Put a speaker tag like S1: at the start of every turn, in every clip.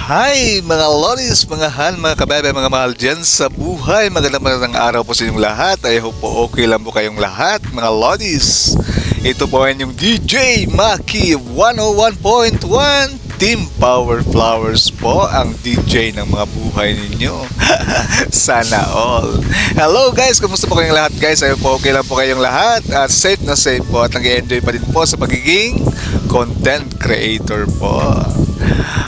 S1: Hi mga lolis, mga han, mga kabebe, mga mahal dyan sa buhay. Magandang araw po sa inyong lahat. I hope po okay lang po kayong lahat mga lolis. Ito po ang inyong DJ Maki 101.1 Team Power Flowers po, ang DJ ng mga buhay ninyo. Sana all. Hello guys, kumusta po kayong lahat guys? I hope po okay lang po kayong lahat at safe na safe po at nag-enjoy pa din po sa pagiging content creator po.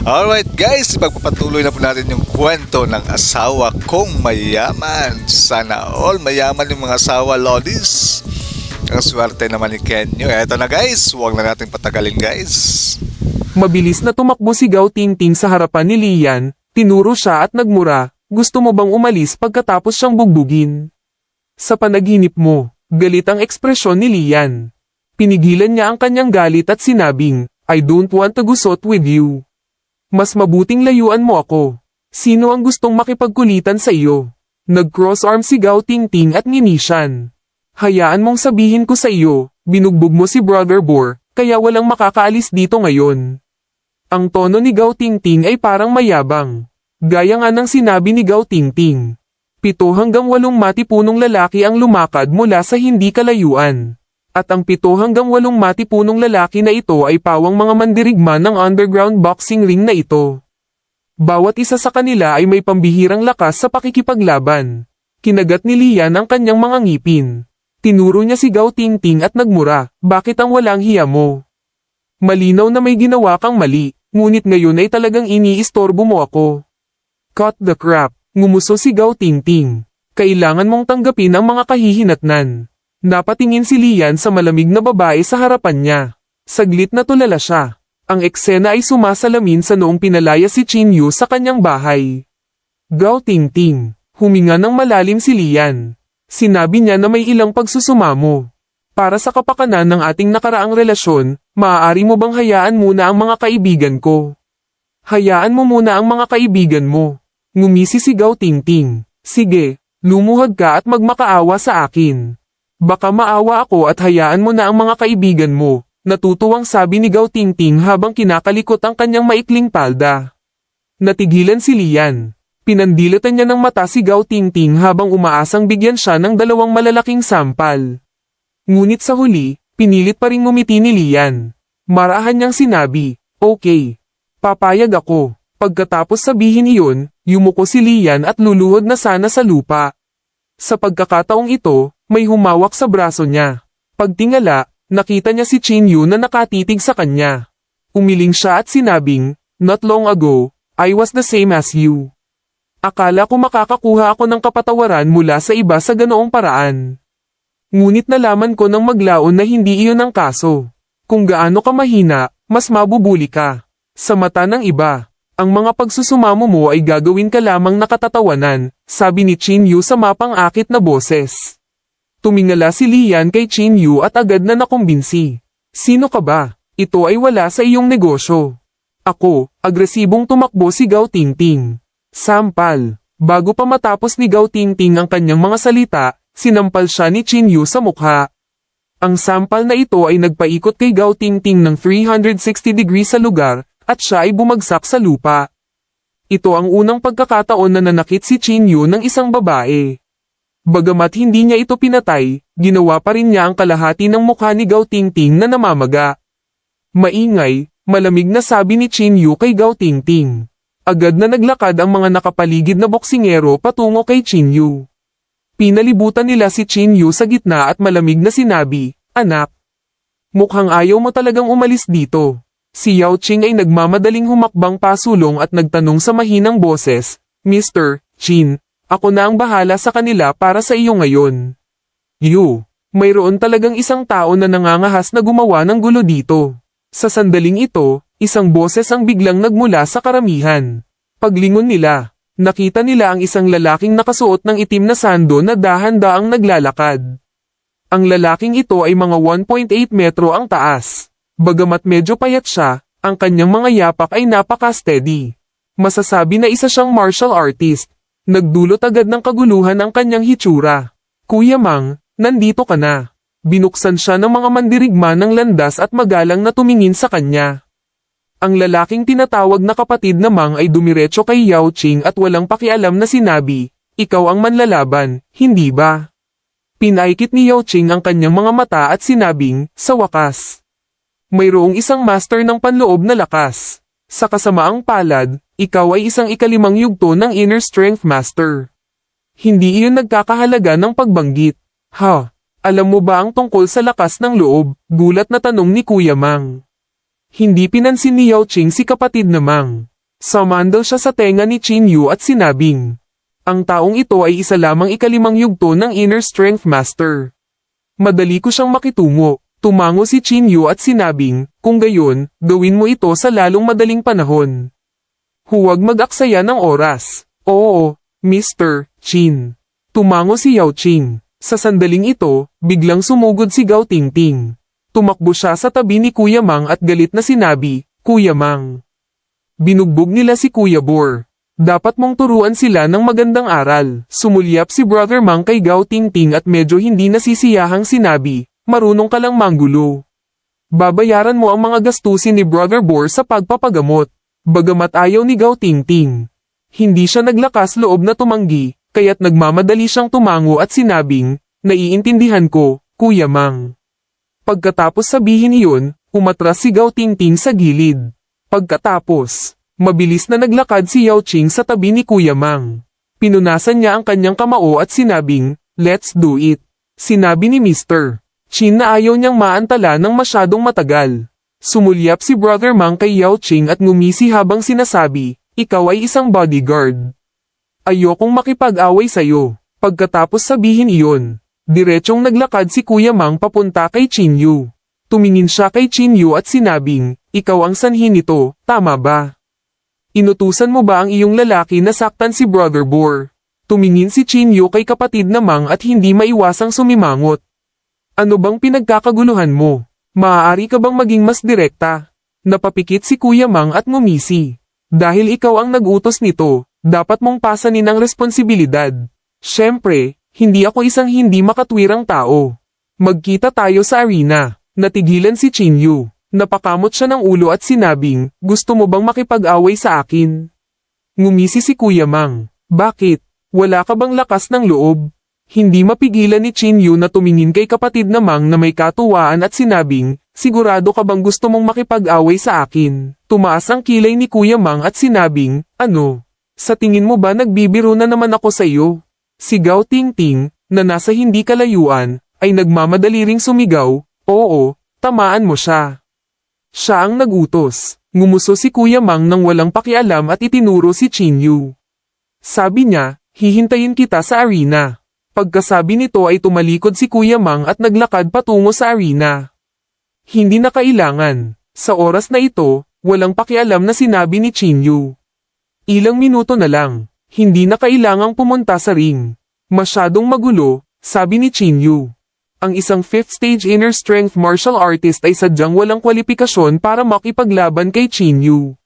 S1: Alright guys, ipagpapatuloy na po natin yung kwento ng asawa kong mayaman. Sana all mayaman yung mga asawa lodis. Ang swerte naman ni Kenyo. Eto na guys, huwag na natin patagalin guys.
S2: Mabilis na tumakbo si Gao Tingting sa harapan ni Lian, tinuro siya at nagmura, gusto mo bang umalis pagkatapos siyang bugbugin? Sa panaginip mo, galit ang ekspresyon ni Lian. Pinigilan niya ang kanyang galit at sinabing, I don't want to gusot with you. Mas mabuting layuan mo ako. Sino ang gustong makipagkulitan sa iyo? Nag-cross arm si Gao Tingting at nginisyan. Hayaan mong sabihin ko sa iyo, binugbog mo si Brother Boar, kaya walang makakaalis dito ngayon. Ang tono ni Gao Tingting ay parang mayabang. Gaya nga ng sinabi ni Gao Tingting. 7 hanggang 8 matipunong lalaki ang lumakad mula sa hindi kalayuan. At ang 7 hanggang 8 matipunong lalaki na ito ay pawang mga mandirigma ng underground boxing ring na ito. Bawat isa sa kanila ay may pambihirang lakas sa pakikipaglaban. Kinagat ni Lian ang kanyang mga ngipin. Tinuro niya si Gao Tingting at nagmura, bakit ang walang hiya mo? Malinaw na may ginawa kang mali, ngunit ngayon ay talagang iniistorbo mo ako. Cut the crap, ngumuso si Gao Tingting. Kailangan mong tanggapin ang mga kahihinatnan. Napatingin si Lian sa malamig na babae sa harapan niya. Saglit na tulala siya. Ang eksena ay sumasalamin sa noong pinalaya si Chin Yu sa kanyang bahay. Gao Tingting, huminga ng malalim si Lian. Sinabi niya na may ilang pagsusumamo. Para sa kapakanan ng ating nakaraang relasyon, maaari mo bang hayaan muna ang mga kaibigan ko? Hayaan mo muna ang mga kaibigan mo. Ngumisi si Gao Tingting. Sige, lumuhod ka at magmakaawa sa akin. Baka maawa ako at hayaan mo na ang mga kaibigan mo, natutuwang sabi ni Gao Tingting habang kinakalikot ang kanyang maikling palda. Natigilan si Lian. Pinandilatan niya ng mata si Gao Tingting habang umaasang bigyan siya ng 2 malalaking sampal. Ngunit sa huli, pinilit pa ring ngumiti ni Lian. Marahan niyang sinabi, okay, papayag ako. Pagkatapos sabihin iyon, yumuko si Lian at luluhod na sana sa lupa. Sa pagkakataong ito, may humawak sa braso niya. Pagtingala, nakita niya si Chin Yu na nakatitig sa kanya. Umiling siya at sinabing, not long ago, I was the same as you. Akala ko makakakuha ako ng kapatawaran mula sa iba sa ganoong paraan. Ngunit nalaman ko nang maglaon na hindi iyon ang kaso. Kung gaano ka mahina, mas mabubuli ka. Sa mata ng iba, ang mga pagsusumamo mo ay gagawin ka lamang nakatatawanan, sabi ni Chin Yu sa mapang-akit na boses. Tumingala si Lian kay Chin Yu at agad na nakumbinsi. Sino ka ba? Ito ay wala sa iyong negosyo. Ako, agresibong tumakbo si Gao Tingting. Sampal. Bago pa matapos ni Gao Tingting ang kanyang mga salita, sinampal siya ni Chin Yu sa mukha. Ang sampal na ito ay nagpaikot kay Gao Tingting ng 360 degrees sa lugar, at siya ay bumagsak sa lupa. Ito ang unang pagkakataon na nanakit si Chin Yu ng isang babae. Bagamat hindi niya ito pinatay, ginawa pa rin niya ang kalahati ng mukha ni Gao Tingting na namamaga. Maingay, malamig na sabi ni Chin Yu kay Gao Tingting. Agad na naglakad ang mga nakapaligid na boksingero patungo kay Chin Yu. Pinalibutan nila si Chin Yu sa gitna at malamig na sinabi, anak. Mukhang ayaw mo talagang umalis dito. Si Yao Ching ay nagmamadaling humakbang pasulong at nagtanong sa mahinang boses, Mr. Chin, ako na ang bahala sa kanila para sa iyo ngayon. Yu, mayroon talagang isang tao na nangangahas na gumawa ng gulo dito. Sa sandaling ito, isang boses ang biglang nagmula sa karamihan. Paglingon nila, nakita nila ang isang lalaking nakasuot ng itim na sando na dahan-daang naglalakad. Ang lalaking ito ay mga 1.8 metro ang taas. Bagamat medyo payat siya, ang kanyang mga yapak ay napaka-steady. Masasabi na isa siyang martial artist. Nagdulot agad ng kaguluhan ang kanyang hitsura. Kuya Mang, nandito ka na. Binuksan siya ng mga mandirigma ng landas at magalang na tumingin sa kanya. Ang lalaking tinatawag na kapatid na Mang ay dumiretso kay Yao Ching at walang pakialam na sinabi, ikaw ang manlalaban, hindi ba? Pinaikit ni Yao Ching ang kanyang mga mata at sinabing, sa wakas. Mayroong isang master ng panloob na lakas. Sa kasamaang palad, ikaw ay isang ikalimang yugto ng Inner Strength Master. Hindi iyon nagkakahalaga ng pagbanggit. Ha? Alam mo ba ang tungkol sa lakas ng loob? Gulat na tanong ni Kuya Mang. Hindi pinansin ni Yao Ching si kapatid na Mang. Sumandal siya sa tenga ni Qin Yu at sinabing, ang taong ito ay isa lamang ikalimang yugto ng Inner Strength Master. Madali ko siyang makitungo. Tumango si Qin Yu at sinabing, kung gayon, gawin mo ito sa lalong madaling panahon. Huwag mag-aksaya ng oras. Oo, Mr. Qin. Tumango si Yao Ching. Sa sandaling ito, biglang sumugod si Gao Tingting. Tumakbo siya sa tabi ni Kuya Mang at galit na sinabi, Kuya Mang. Binugbog nila si Kuya Bor. Dapat mong turuan sila ng magandang aral. Sumulyap si Brother Mang kay Gao Tingting at medyo hindi nasisiyahang sinabi, marunong ka lang manggulo. Babayaran mo ang mga gastusin ni Brother Bor sa pagpapagamot. Bagamat ayaw ni Gao Tingting. Hindi siya naglakas loob na tumanggi, kaya't nagmamadali siyang tumango at sinabing, naiintindihan ko, Kuya Mang. Pagkatapos sabihin iyon, umatras si Gao Tingting sa gilid. Pagkatapos, mabilis na naglakad si Yao Ching sa tabi ni Kuya Mang. Pinunasan niya ang kanyang kamao at sinabing, let's do it. Sinabi ni Mr. Qin na ayaw niyang maantala ng masyadong matagal. Sumulyap si Brother Mang kay Yao Ching at ngumisi habang sinasabi, ikaw ay isang bodyguard. Ayokong makipag-away sa'yo. Pagkatapos sabihin iyon, diretsong naglakad si Kuya Mang papunta kay Qin Yu. Tumingin siya kay Qin Yu at sinabing, ikaw ang sanhi nito, tama ba? Inutusan mo ba ang iyong lalaki na saktan si Brother Bor? Tumingin si Qin Yu kay kapatid na Mang at hindi maiwasang sumimangot. Ano bang pinagkakaguluhan mo? Maaari ka bang maging mas direkta? Napapikit si Kuya Mang at ngumisi. Dahil ikaw ang nag-utos nito, dapat mong pasanin ang responsibilidad. Siyempre, hindi ako isang hindi makatwirang tao. Magkita tayo sa arena. Natigilan si Qin Yu. Napakamot siya ng ulo at sinabing, gusto mo bang makipag-away sa akin? Ngumisi si Kuya Mang. Bakit? Wala ka bang lakas ng loob? Hindi mapigilan ni Qin Yu na tumingin kay kapatid na Mang na may katuwaan at sinabing, sigurado ka bang gusto mong makipag-away sa akin? Tumaas ang kilay ni Kuya Mang at sinabing, ano? Sa tingin mo ba nagbibiro na naman ako sa iyo? Si Gao Tingting, na nasa hindi kalayuan, ay nagmamadali ring sumigaw, oo, tamaan mo siya. Siya ang nagutos. Ngumuso si Kuya Mang nang walang pakialam at itinuro si Qin Yu. Sabi niya, hihintayin kita sa arena. Pagkasabi nito ay tumalikod si Kuya Mang at naglakad patungo sa arena. Hindi na kailangan. Sa oras na ito, walang pakialam na sinabi ni Qin Yu. Ilang minuto na lang. Hindi na kailangang pumunta sa ring. Masyadong magulo, sabi ni Qin Yu. Ang isang 5th stage inner strength martial artist ay sadyang walang kwalifikasyon para makipaglaban kay Qin Yu.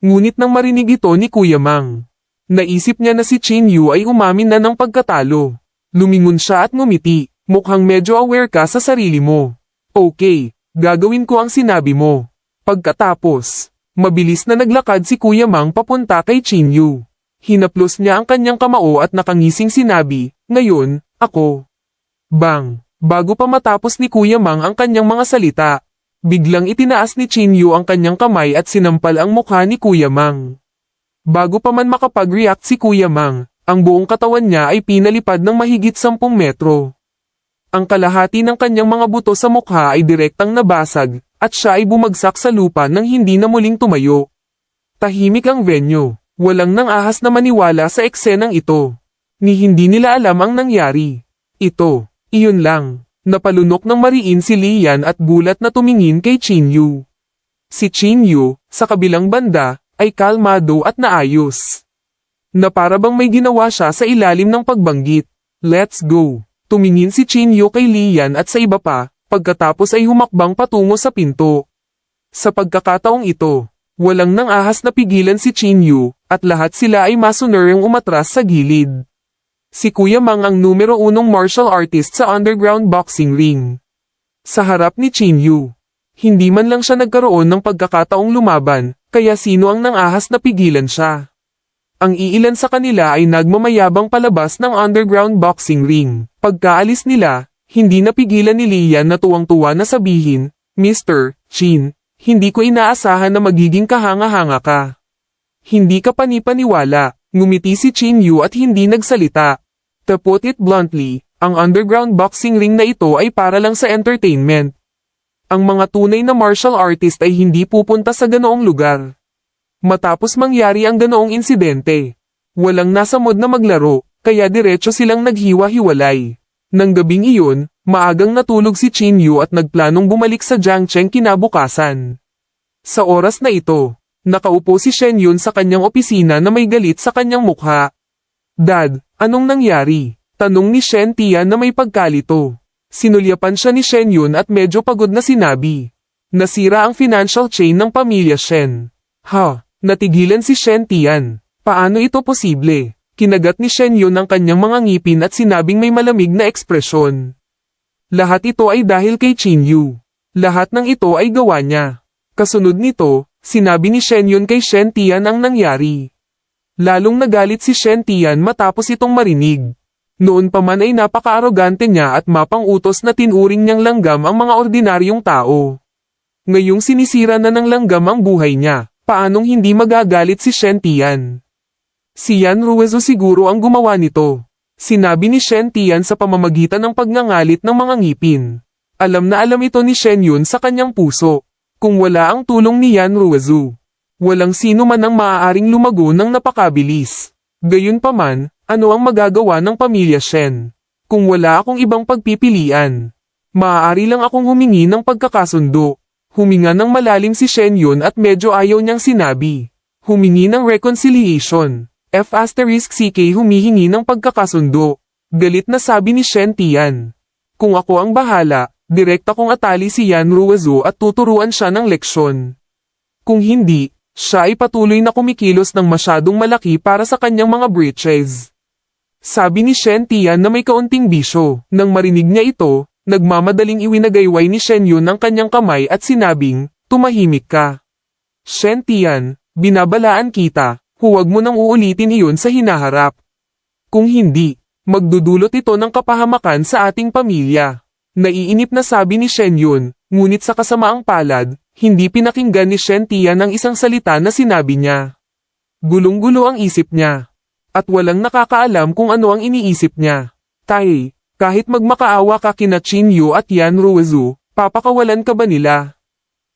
S2: Ngunit nang marinig ito ni Kuya Mang, naisip niya na si Qin Yu ay umamin na ng pagkatalo. Lumingon siya at ngumiti, mukhang medyo aware ka sa sarili mo. Okay, gagawin ko ang sinabi mo. Pagkatapos, mabilis na naglakad si Kuya Mang papunta kay Qin Yu. Hinaplos niya ang kanyang kamao at nakangising sinabi, ngayon, ako. Bang! Bago pa matapos ni Kuya Mang ang kanyang mga salita, biglang itinaas ni Qin Yu ang kanyang kamay at sinampal ang mukha ni Kuya Mang. Bago pa man makapag-react si Kuya Mang, ang buong katawan niya ay pinalipad ng mahigit 10 metro. Ang kalahati ng kanyang mga buto sa mukha ay direktang nabasag, at siya ay bumagsak sa lupa nang hindi na muling tumayo. Tahimik ang venue. Walang nang ahas na maniwala sa eksenang ito. Ni hindi nila alam ang nangyari. Iyon lang. Napalunok ng mariin si Lian at gulat na tumingin kay Qin Yu. Si Qin Yu, sa kabilang banda, ay kalmado at naayos. Na para bang may ginawa siya sa ilalim ng pagbanggit. Let's go. Tumingin si Qin Yu kay Lian at sa iba pa, pagkatapos ay humakbang patungo sa pinto. Sa pagkakataong ito, walang nang ahas na pigilan si Qin Yu, at lahat sila ay masunerang umatras sa gilid. Si Kuya Mang ang numero 1 martial artist sa underground boxing ring. Sa harap ni Qin Yu, Hindi man lang siya nagkaroon ng pagkakataong lumaban, kaya sino ang nangahas na pigilan siya? Ang iilan sa kanila ay nagmamayabang palabas ng underground boxing ring. Pagkaalis nila, hindi napigilan ni Lian na tuwang-tuwa na sabihin, Mr. Chin, hindi ko inaasahan na magiging kahanga-hanga ka. Hindi ka panipaniwala, ngumiti si Chin Yu at hindi nagsalita. To put it bluntly, ang underground boxing ring na ito ay para lang sa entertainment. Ang mga tunay na martial artist ay hindi pupunta sa ganoong lugar. Matapos mangyari ang ganoong insidente, walang nasa mood na maglaro, kaya diretso silang naghiwa-hiwalay. Nang gabing iyon, maagang natulog si Chin Yu at nagplanong bumalik sa Jiangcheng kinabukasan. Sa oras na ito, nakaupo si Shen Yun sa kanyang opisina na may galit sa kanyang mukha. Dad, anong nangyari? Tanong ni Shen Tian na may pagkalito. Sinulyapan siya ni Shen Yun at medyo pagod na sinabi. Nasira ang financial chain ng pamilya Shen. Natigilan si Shen Tian. Paano ito posible? Kinagat ni Shen Yun ang kanyang mga ngipin at sinabing may malamig na ekspresyon. Lahat ito ay dahil kay Chin Yu. Lahat ng ito ay gawa niya. Kasunod nito, sinabi ni Shen Yun kay Shen Tian ang nangyari. Lalong nagalit si Shen Tian matapos itong marinig. Noon pa man ay napaka-arogante niya at mapang-utos na tinuring niyang langgam ang mga ordinaryong tao. Ngayong sinisira na ng langgam ang buhay niya, paanong hindi magagalit si Shen Tian? Si Yan Ruizu siguro ang gumawa nito. Sinabi ni Shen Tian sa pamamagitan ng pagngangalit ng mga ngipin. Alam na alam ito ni Shen Yun sa kanyang puso. Kung wala ang tulong ni Yan Ruizu, walang sino man ang maaaring lumago ng napakabilis. Gayunpaman, ano ang magagawa ng pamilya Shen? Kung wala akong ibang pagpipilian, maaari lang akong humingi ng pagkakasundo. Huminga ng malalim si Shen Yun at medyo ayaw niyang sinabi. Humingi ng reconciliation. F***CK humihingi ng pagkakasundo. Galit na sabi ni Shen Tian. Kung ako ang bahala, direkta kong atali si Yan Ruizu at tuturuan siya ng leksyon. Kung hindi, siya ay patuloy na kumikilos ng masyadong malaki para sa kanyang mga britches. Sabi ni Shen Tian na may kaunting bisyo. Nang marinig niya ito, nagmamadaling iwinagayway ni Shen Yun ang kanyang kamay at sinabing, tumahimik ka. Shen Tian, binabalaan kita. Huwag mo nang uulitin iyon sa hinaharap. Kung hindi, magdudulot ito ng kapahamakan sa ating pamilya. Naiinip na sabi ni Shen Yun, ngunit sa kasamaang palad, hindi pinakinggan ni Shen Tian ang isang salita na sinabi niya. Gulong-gulo ang isip niya. At walang nakakaalam kung ano ang iniisip niya. Tay, kahit magmakaawa ka kina Chin Yu at Yan Ruizu, papakawalan ka ba nila?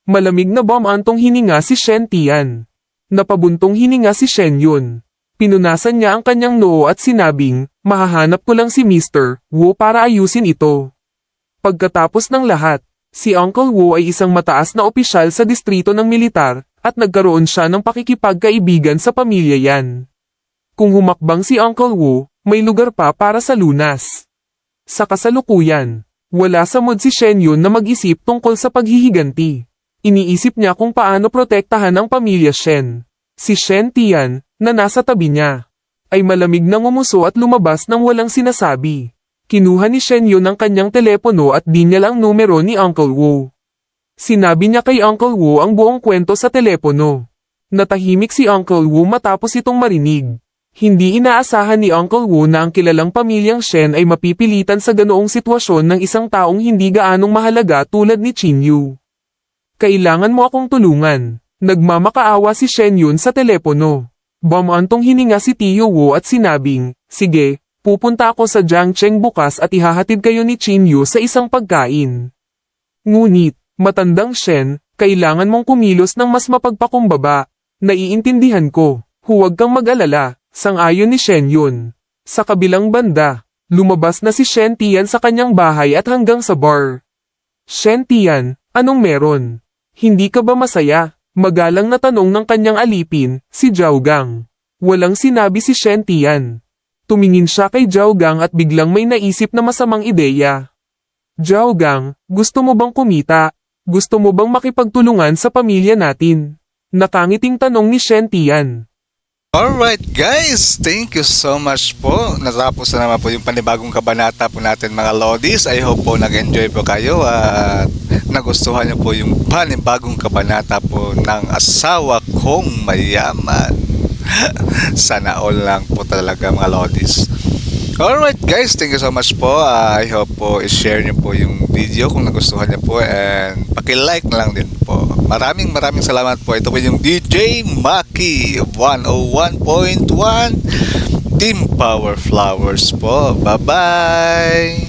S2: Malamig na antong hininga si Shen Tian. Napabuntong hininga si Shen Yun. Pinunasan niya ang kanyang noo at sinabing, mahahanap ko lang si Mr. Wu para ayusin ito. Pagkatapos ng lahat, si Uncle Wu ay isang mataas na opisyal sa distrito ng militar, at nagkaroon siya ng pakikipagkaibigan sa pamilya Yan. Kung humakbang si Uncle Wu, may lugar pa para sa lunas. Sa kasalukuyan, wala sa mood si Shen Yun na mag-isip tungkol sa paghihiganti. Iniisip niya kung paano protektahan ang pamilya Shen. Si Shen Tian, na nasa tabi niya, ay malamig na ngumuso at lumabas nang walang sinasabi. Kinuha ni Shen Yun ang kanyang telepono at dinyal ang numero ni Uncle Wu. Sinabi niya kay Uncle Wu ang buong kwento sa telepono. Natahimik si Uncle Wu matapos itong marinig. Hindi inaasahan ni Uncle Wu na ang kilalang pamilyang Shen ay mapipilitan sa ganoong sitwasyon ng isang taong hindi gaanong mahalaga tulad ni Chin Yu. Kailangan mo akong tulungan. Nagmamakaawa si Shen Yun sa telepono. Bumantong hininga si Tio Wu at sinabing, sige, pupunta ako sa Jiangcheng bukas at ihahatid kayo ni Chin Yu sa isang pagkain. Ngunit, matandang Shen, kailangan mong kumilos ng mas mapagpakumbaba. Naiintindihan ko. Huwag kang mag-alala, sang-ayon ni Shen Yun. Sa kabilang banda, lumabas na si Shen Tian sa kanyang bahay at hanggang sa bar. Shen Tian, anong meron? Hindi ka ba masaya? Magalang na tanong ng kanyang alipin, si Zhao Gang. Walang sinabi si Shen Tian. Tumingin siya kay Zhao Gang at biglang may naisip na masamang ideya. Zhao Gang, gusto mo bang kumita? Gusto mo bang makipagtulungan sa pamilya natin? Nakangiting tanong ni Shen Tian.
S1: Alright guys, thank you so much po. Natapos na naman po yung panibagong kabanata po natin mga Lodis. I hope po nag-enjoy po kayo at nagustuhan niyo po yung panibagong kabanata po ng Asawa Kong Mayaman. Sana all lang po talaga mga lodis. Alright guys, thank you so much po. I hope po i-share niyo po yung video kung nagustuhan niyo po, and paki-like na lang din po. Maraming salamat po. Ito po yung DJ Maki 101.1 Team Power Flowers po. Bye-bye!